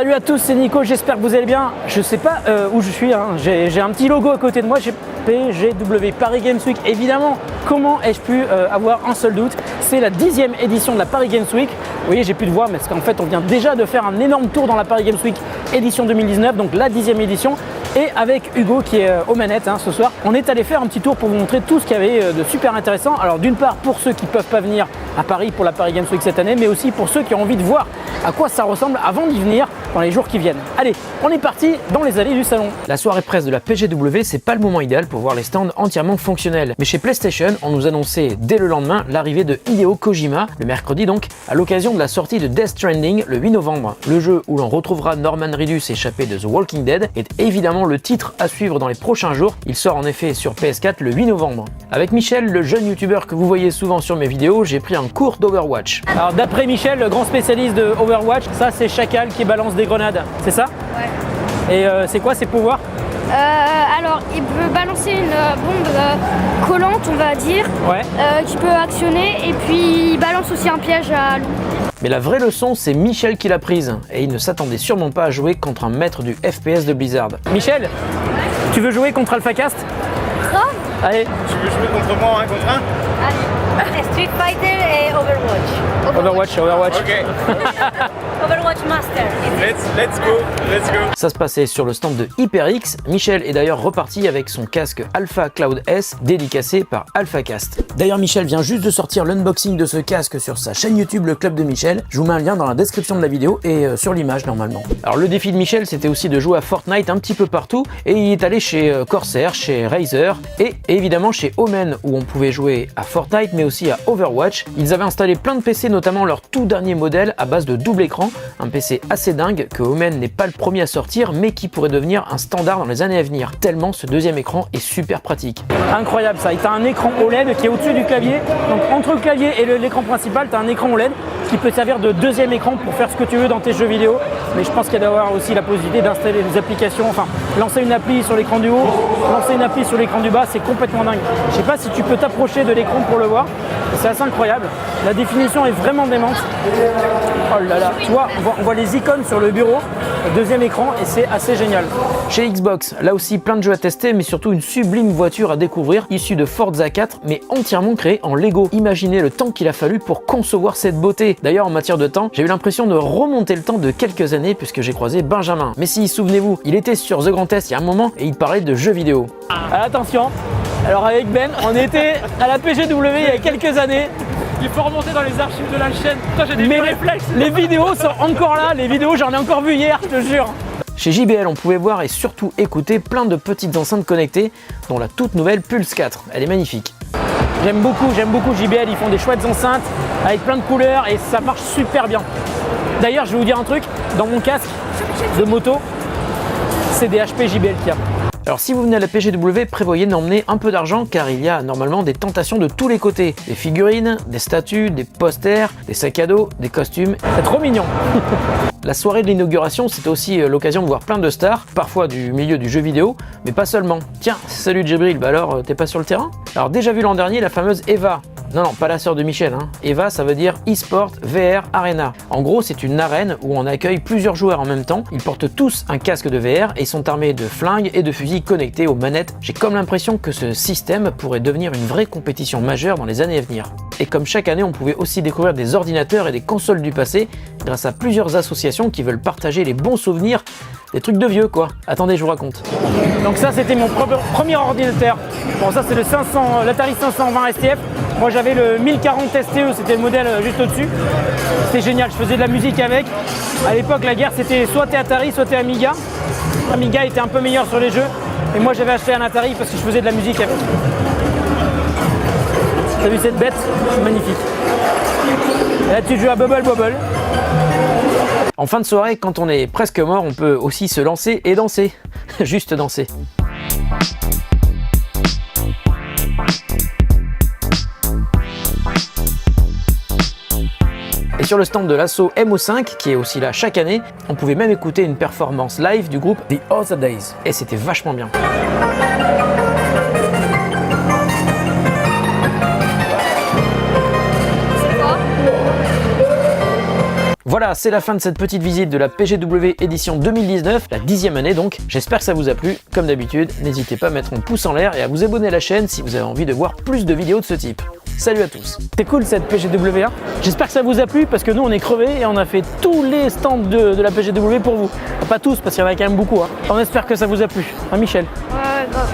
Salut à tous, c'est Nico, j'espère que vous allez bien. Je sais pas où je suis, hein. J'ai un petit logo à côté de moi, j'ai PGW, Paris Games Week. Évidemment, comment ai-je pu avoir un seul doute? C'est la 10e édition de la Paris Games Week. Vous voyez, j'ai plus de voix, mais parce qu'en fait, on vient déjà de faire un énorme tour dans la Paris Games Week édition 2019, donc la 10e édition. Et avec Hugo qui est aux manettes ce soir, on est allé faire un petit tour pour vous montrer tout ce qu'il y avait de super intéressant. Alors d'une part pour ceux qui ne peuvent pas venir à Paris pour la Paris Games Week cette année, mais aussi pour ceux qui ont envie de voir à quoi ça ressemble avant d'y venir dans les jours qui viennent. Allez, on est parti dans les allées du salon. La soirée presse de la PGW, c'est pas le moment idéal pour voir les stands entièrement fonctionnels. Mais chez PlayStation, on nous annonçait dès le lendemain l'arrivée de Hideo Kojima, le mercredi donc, à l'occasion de la sortie de Death Stranding le 8 novembre. Le jeu où l'on retrouvera Norman Reedus échappé de The Walking Dead est évidemment le titre à suivre dans les prochains jours. Il sort en effet sur PS4 le 8 novembre. Avec Michel, le jeune youtubeur que vous voyez souvent sur mes vidéos, j'ai pris un cours d'Overwatch. Alors d'après Michel, le grand spécialiste de Overwatch, ça c'est Chacal qui balance des grenades, c'est ça? Ouais. Et c'est quoi ses pouvoirs? Alors il peut balancer une bombe collante on va dire, ouais. Qui peut actionner et puis il balance aussi un piège à loup. Mais la vraie leçon, c'est Michel qui l'a prise, et il ne s'attendait sûrement pas à jouer contre un maître du FPS de Blizzard. Michel, tu veux jouer contre AlphaCast? Grave. Allez. Tu veux jouer contre moi, un contre un? Allez. Street Fighter et Overwatch. Overwatch. Ok. Overwatch Master. Let's go. Ça se passait sur le stand de HyperX. Michel est d'ailleurs reparti avec son casque Alpha Cloud S dédicacé par AlphaCast. D'ailleurs, Michel vient juste de sortir l'unboxing de ce casque sur sa chaîne YouTube Le Club de Michel. Je vous mets un lien dans la description de la vidéo et sur l'image normalement. Alors le défi de Michel, c'était aussi de jouer à Fortnite un petit peu partout, et il est allé chez Corsair, chez Razer et évidemment chez Omen où on pouvait jouer à Fortnite mais aussi à Overwatch. Ils avaient installé plein de PC, notamment leur tout dernier modèle à base de double écran, un PC assez dingue que Omen n'est pas le premier à sortir mais qui pourrait devenir un standard dans les années à venir, tellement ce deuxième écran est super pratique. Incroyable ça, tu as un écran OLED qui est au-dessus du clavier, donc entre le clavier et l'écran principal, tu as un écran OLED qui peut servir de deuxième écran pour faire ce que tu veux dans tes jeux vidéo, mais je pense qu'il y a d'avoir aussi la possibilité d'installer des applications, enfin lancer une appli sur l'écran du haut, lancer une appli sur l'écran du bas, c'est complètement dingue. Je sais pas si tu peux t'approcher de l'écran pour le voir, c'est assez incroyable, la définition est vraiment démente. Oh là là, tu vois, on voit les icônes sur le bureau, le deuxième écran, et c'est assez génial. Chez Xbox, là aussi plein de jeux à tester, mais surtout une sublime voiture à découvrir, issue de Forza 4, mais entièrement créée en Lego. Imaginez le temps qu'il a fallu pour concevoir cette beauté. D'ailleurs, en matière de temps, j'ai eu l'impression de remonter le temps de quelques années puisque j'ai croisé Benjamin. Mais si, souvenez-vous, il était sur The Grand Est il y a un moment et il parlait de jeux vidéo. Attention, alors avec Ben, on était à la PGW il y a quelques années. Il faut remonter dans les archives de la chaîne. Toi, j'ai des vieux réflexes. Les vidéos sont encore là, les vidéos j'en ai encore vu hier, je te jure. Chez JBL, on pouvait voir et surtout écouter plein de petites enceintes connectées, dont la toute nouvelle Pulse 4. Elle est magnifique. J'aime beaucoup JBL, ils font des chouettes enceintes avec plein de couleurs et ça marche super bien. D'ailleurs, je vais vous dire un truc, dans mon casque de moto, c'est des HP JBL qu'il y a. Alors si vous venez à la PGW, prévoyez d'emmener un peu d'argent car il y a normalement des tentations de tous les côtés. Des figurines, des statues, des posters, des sacs à dos, des costumes. C'est trop mignon. La soirée de l'inauguration, c'était aussi l'occasion de voir plein de stars, parfois du milieu du jeu vidéo, mais pas seulement. Tiens, salut Djibril, bah alors t'es pas sur le terrain? Alors déjà vu l'an dernier la fameuse EVA. Non, pas la sœur de Michel, hein. EVA, ça veut dire eSport VR Arena. En gros, c'est une arène où on accueille plusieurs joueurs en même temps. Ils portent tous un casque de VR et sont armés de flingues et de fusils connectés aux manettes. J'ai comme l'impression que ce système pourrait devenir une vraie compétition majeure dans les années à venir. Et comme chaque année, on pouvait aussi découvrir des ordinateurs et des consoles du passé grâce à plusieurs associations qui veulent partager les bons souvenirs, des trucs de vieux quoi. Attendez, je vous raconte. Donc ça, c'était mon premier ordinateur. Bon, ça c'est le l'Atari 520 STF. Moi j'avais le 1040 STE, c'était le modèle juste au-dessus. C'était génial, je faisais de la musique avec. À l'époque, la guerre c'était soit t'es Atari, soit t'es Amiga. Amiga était un peu meilleur sur les jeux. Et moi j'avais acheté un Atari parce que je faisais de la musique avec. T'as vu cette bête? C'est magnifique. Et là tu joues à Bubble Bobble. En fin de soirée, quand on est presque mort, on peut aussi se lancer et danser. Juste danser. Et sur le stand de l'assaut MO5, qui est aussi là chaque année, on pouvait même écouter une performance live du groupe The Other Days. Et c'était vachement bien. Voilà. Voilà, c'est la fin de cette petite visite de la PGW édition 2019, la 10e année donc. J'espère que ça vous a plu. Comme d'habitude, n'hésitez pas à mettre un pouce en l'air et à vous abonner à la chaîne si vous avez envie de voir plus de vidéos de ce type. Salut à tous. C'était cool cette PGW1. J'espère que ça vous a plu parce que nous on est crevés et on a fait tous les stands de la PGW pour vous. Pas tous parce qu'il y en a quand même beaucoup. Hein. On espère que ça vous a plu. Hein, Michel? Ouais, grave.